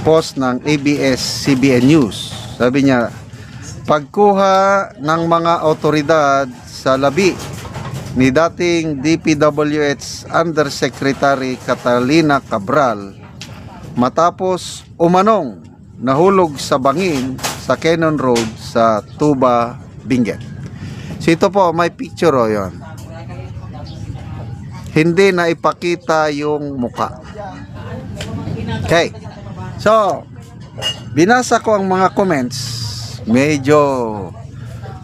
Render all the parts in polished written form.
post ng ABS-CBN News. Sabi niya, pagkuha ng mga otoridad sa labi ni dating DPWH Undersecretary Catalina Cabral matapos umanong nahulog sa bangin sa Cannon Road sa Tuba, Benguet. So ito po, may picture o yun. Hindi na ipakita yung muka. Okay. So, binasa ko ang mga comments. Medyo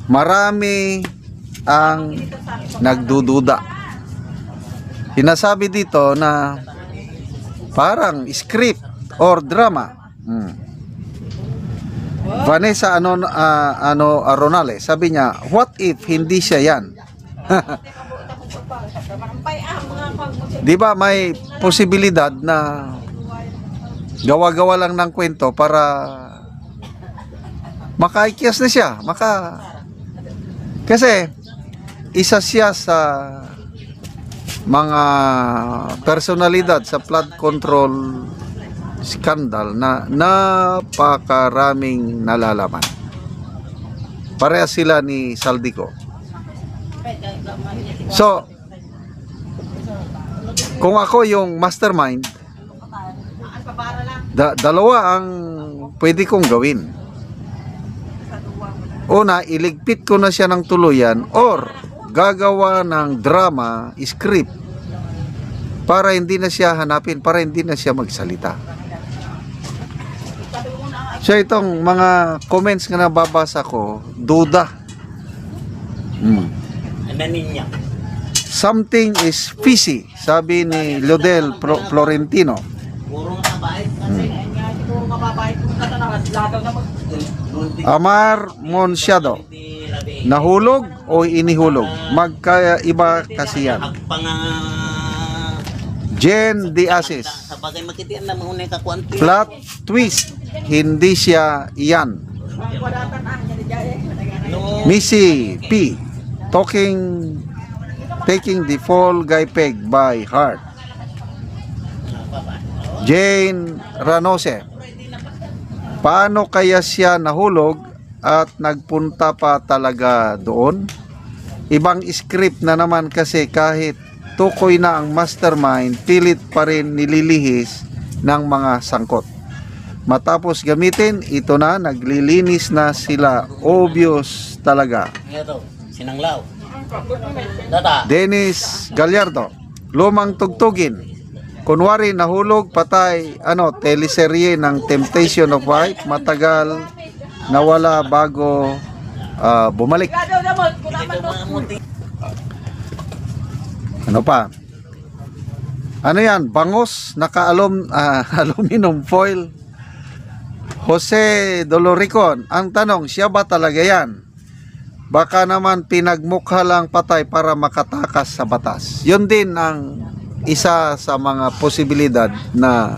marami ang nagdududa. Sinasabi dito na parang script or drama. Vanessa Aronale, sabi niya, what if hindi siya yan? Di ba may posibilidad na gawa-gawa lang ng kwento para makaikyas na siya, kasi isa siya sa mga personalidad sa flood control scandal na napakaraming nalalaman. Parehas sila ni Saldico. So, kung ako yung mastermind, dalawa ang pwede kong gawin. Una, iligpit ko na siya ng tuluyan or gagawa ng drama, script para hindi na siya hanapin, para hindi na siya magsalita. So itong mga comments na nababasa ko, duda. Something is fishy, sabi ni Lodel Florentino. Amar Monsiado, nahulog o inihulog? Magkaiba kasi yan. Jen Diasis, plot twist, hindi siya iyan. Missy P, taking the fall guy peg by heart. Jane Ranose, paano kaya siya nahulog at nagpunta pa talaga doon? Ibang script na naman kasi, kahit tukoy na ang mastermind, pilit pa rin nililihis ng mga sangkot. Matapos gamitin, ito na, naglilinis na sila. Obvious talaga. Sinanglaw. Dennis Gallardo, lumang tugtugin. Kunwari nahulog, patay, teleserye ng Temptation of Wife, matagal nawala bago bumalik. Ano pa? Ano yan? Bangos, aluminum foil. Jose Doloricon, ang tanong, siya ba talaga yan? Baka naman pinagmukha lang patay para makatakas sa batas. Yun din ang isa sa mga posibilidad na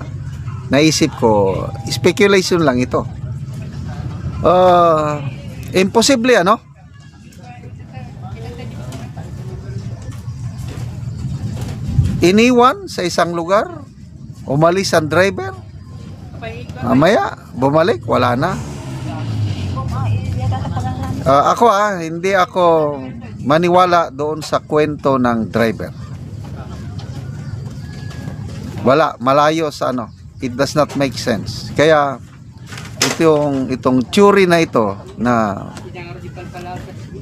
naisip ko. Speculation lang ito. Imposible, ano? Iniwan sa isang lugar, umalis ang driver, mamaya bumalik, wala na. Ako hindi ako maniwala doon sa kwento ng driver. Wala, malayo sa it does not make sense. Kaya itong theory na ito na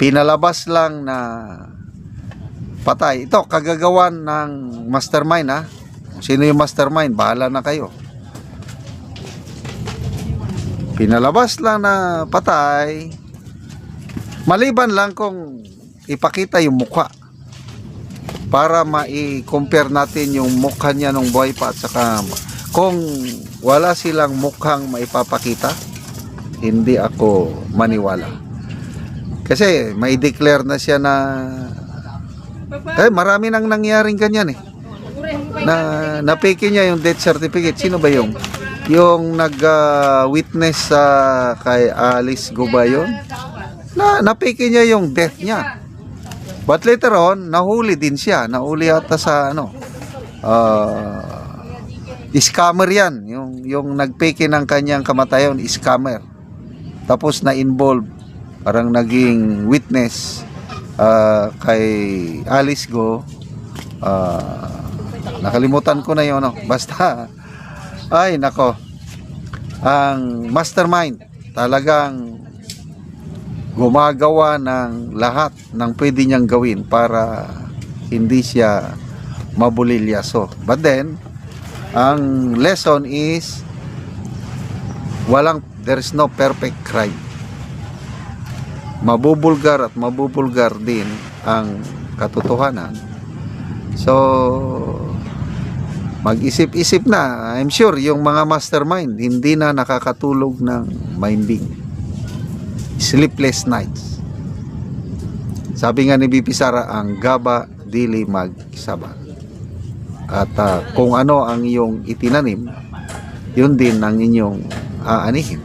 pinalabas lang na patay, ito kagagawan ng mastermind. Sino yung mastermind? Bahala na kayo. Pinalabas lang na patay, maliban lang kung ipakita yung mukha para mai-compare natin yung mukha niya nung buhay pa, at saka kung wala silang mukhang maipapakita, hindi ako maniwala. Kasi may declare na siya na marami nang nangyaring ganyan na napiki niya yung death certificate. Sino ba yung nag-witness kay Alice Gobayon? Napiki niya yung death niya. But later on, nahuli din siya. Nahuli ata sa Scammer yan. Yung nagpeke ng kanyang kamatayon, scammer. Tapos na-involve, parang naging witness kay Alice Go. Nakalimutan ko na yun. No? Basta, ay nako, ang mastermind talagang gumagawa ng lahat ng pwede niyang gawin para hindi siya mabulilyaso. But then, ang lesson is there is no perfect crime. Mabubulgar at mabubulgar din ang katotohanan. So, mag-isip-isip na. I'm sure yung mga mastermind hindi na nakakatulog ng minding. Sleepless nights. Sabi nga ni BP Sara, ang gaba dili magsaba. At kung ano ang iyong itinanim, yun din ang inyong aanihin.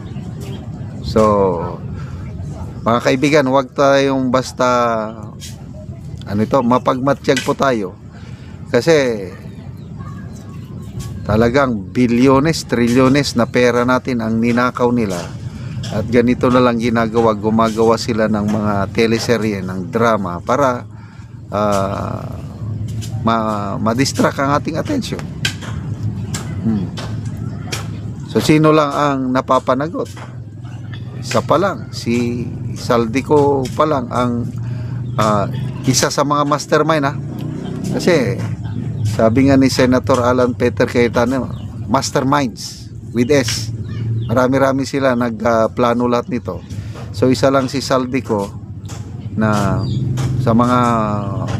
So, mga kaibigan, huwag tayong basta mapagmatsyag po tayo. Kasi talagang bilyones, trilyones na pera natin ang ninakaw nila. At ganito na lang gumagawa sila ng mga teleserye, ng drama para ma-distract ang ating atensyon. So sino lang ang napapanagot? Isa pa lang, si Saldico pa lang ang isa sa mga mastermind Kasi sabi nga ni Senator Alan Peter Cayetano, masterminds with S. Marami-rami sila nagplano lahat nito. So isa lang si Saldico na sa mga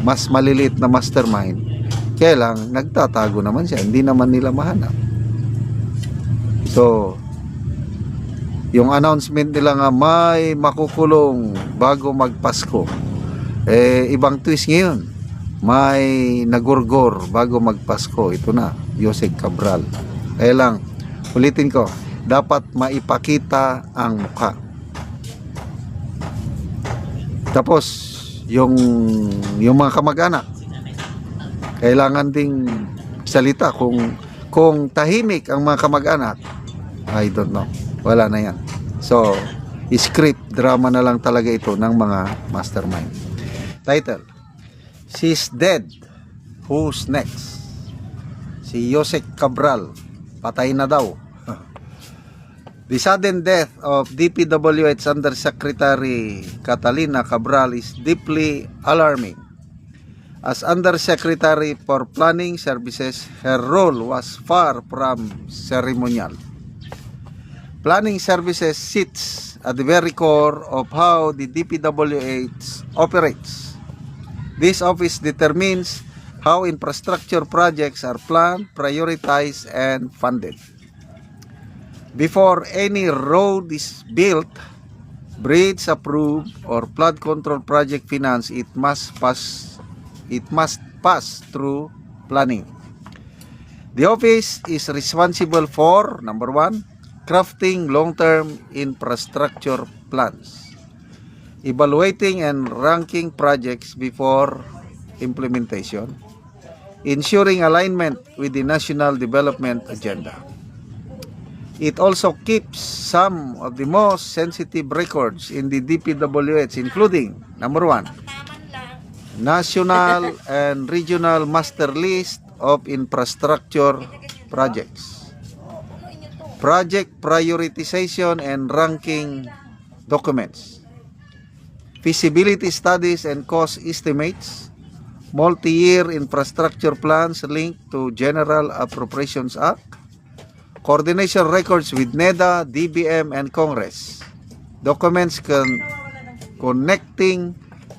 mas maliliit na mastermind, kaya lang nagtatago naman siya, hindi naman nila mahanap. So yung announcement nila nga may makukulong bago magpasko, ibang twist ngayon, may nagurgor bago magpasko. Ito na, Yusek Cabral. Kaya lang, ulitin ko, dapat maipakita ang mukha. Tapos yung mga kamag-anak kailangan ding salita. Kung tahimik ang mga kamag-anak, I don't know, wala na yan. So script drama na lang talaga ito ng mga mastermind. Title: She's Dead, Who's Next? Si Yusek Cabral patay na daw. The sudden death of DPWH Undersecretary Catalina Cabral is deeply alarming. As Undersecretary for Planning Services, her role was far from ceremonial. Planning Services sits at the very core of how the DPWH operates. This office determines how infrastructure projects are planned, prioritized, and funded. Before any road is built, bridge approved, or flood control project finance, it must pass through planning. The office is responsible for, number 1, crafting long-term infrastructure plans, evaluating and ranking projects before implementation, ensuring alignment with the National Development Agenda. It also keeps some of the most sensitive records in the DPWH, including, number 1, national and regional master list of infrastructure projects, project prioritization and ranking documents, feasibility studies and cost estimates, multi-year infrastructure plans linked to General Appropriations Act, coordination records with NEDA, DBM, and Congress, documents connecting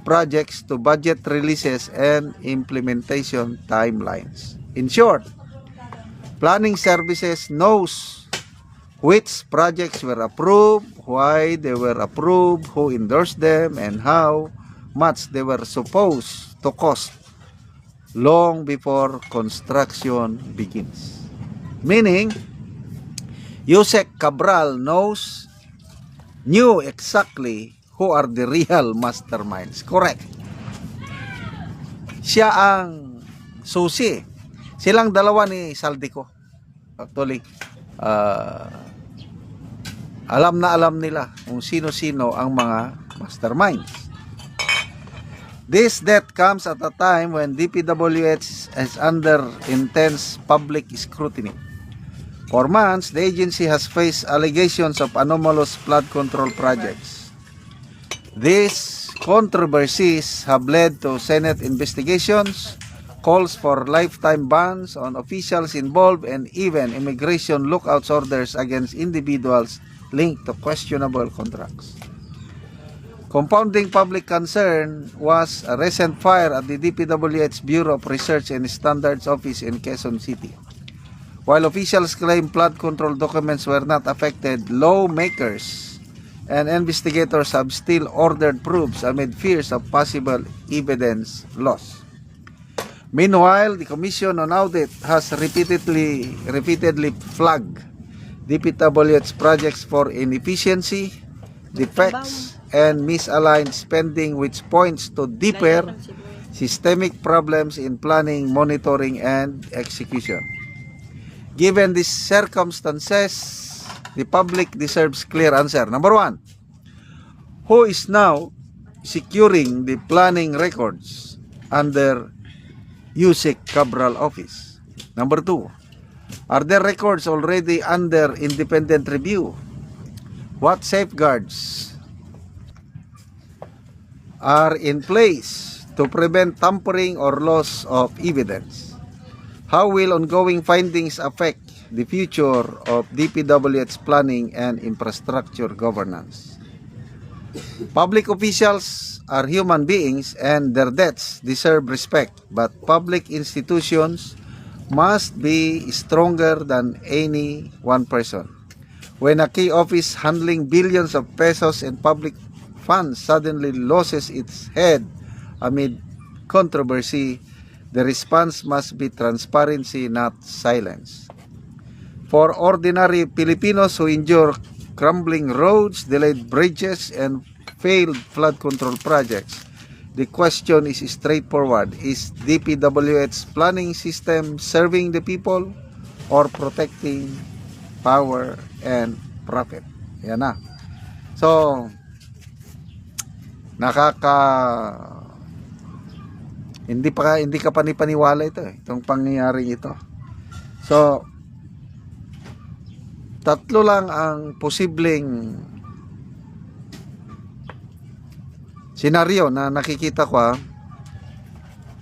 projects to budget releases and implementation timelines. In short, Planning Services knows which projects were approved, why they were approved, who endorsed them, and how much they were supposed to cost long before construction begins. Meaning, Yusek Cabral knew exactly who are the real masterminds. Correct. Siya ang susi. Silang dalawa ni Saldico. Actually, ah, alam na alam nila kung sino-sino ang mga masterminds. This death comes at a time when DPWH is under intense public scrutiny. For months, the agency has faced allegations of anomalous flood control projects. These controversies have led to Senate investigations, calls for lifetime bans on officials involved, and even immigration lookouts orders against individuals linked to questionable contracts. Compounding public concern was a recent fire at the DPWH Bureau of Research and Standards Office in Quezon City. While officials claim flood control documents were not affected, lawmakers and investigators have still ordered proofs amid fears of possible evidence loss. Meanwhile, the Commission on Audit has repeatedly flagged DPWH projects for inefficiency, defects, and misaligned spending, which points to deeper systemic problems in planning, monitoring, and execution. Given these circumstances, the public deserves clear answer. Number one, who is now securing the planning records under Yusek Cabral office? Number two, are there records already under independent review? What safeguards are in place to prevent tampering or loss of evidence? How will ongoing findings affect the future of DPWH planning and infrastructure governance? Public officials are human beings and their deaths deserve respect, but public institutions must be stronger than any one person. When a key office handling billions of pesos in public funds suddenly loses its head amid controversy, the response must be transparency, not silence. For ordinary Filipinos who endure crumbling roads, delayed bridges, and failed flood control projects, the question is straightforward. Is DPWH planning system serving the people or protecting power and profit? Yan na. So, hindi ka panipaniwala ito itong pangyayaring ito. So, tatlo lang ang posibleng senaryo na nakikita ko.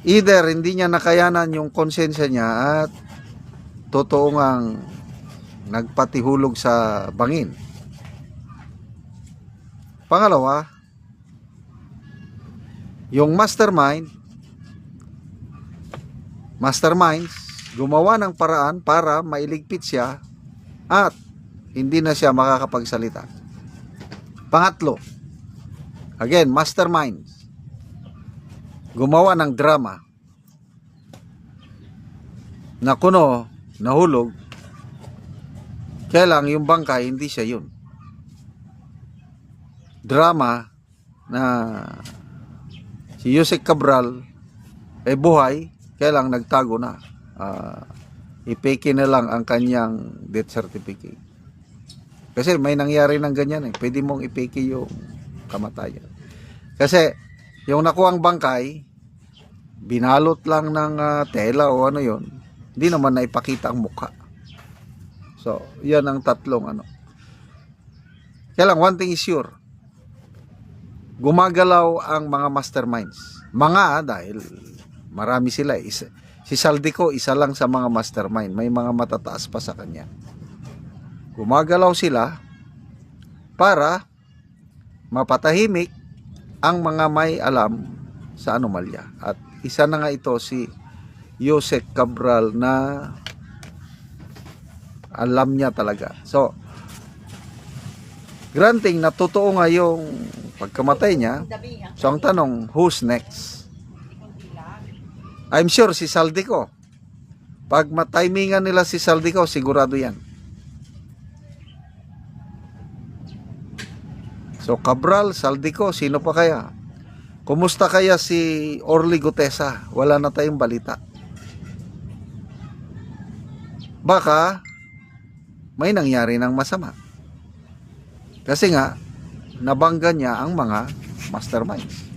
Either hindi niya nakayanan yung konsensya niya at totoo ngang nagpatihulog sa bangin. Pangalawa, yung masterminds gumawa ng paraan para mailigpit siya at hindi na siya makakapagsalita. Pangatlo, again, masterminds gumawa ng drama na kuno nahulog, kaya lang yung bangkay hindi siya yun. Drama na si Yusek Cabral buhay, kaya lang nagtago na. Ipeke na lang ang kanyang death certificate. Kasi may nangyari ng ganyan Pwede mong ipeke yung kamatayan. Kasi yung nakuhang bangkay, binalot lang ng tela o ano yon, hindi naman naipakita ang mukha. So, yan ang tatlong Kaya lang, one thing is sure, gumagalaw ang mga masterminds. Dahil marami sila. Si Saldico, isa lang sa mga mastermind. May mga matataas pa sa kanya. Gumagalaw sila para mapatahimik ang mga may alam sa anomalya. At isa na nga ito si Yusek Cabral na alam niya talaga. So, granting na totoo nga yung pagkamatay niya, so ang tanong, who's next? I'm sure si Saldico. Pag matimingan nila si Saldico, sigurado yan. So Cabral, Saldico, sino pa kaya? Kumusta kaya si Orly Gutesa? Wala na tayong balita. Baka may nangyari ng masama. Kasi nga, nabangga niya ang mga masterminds.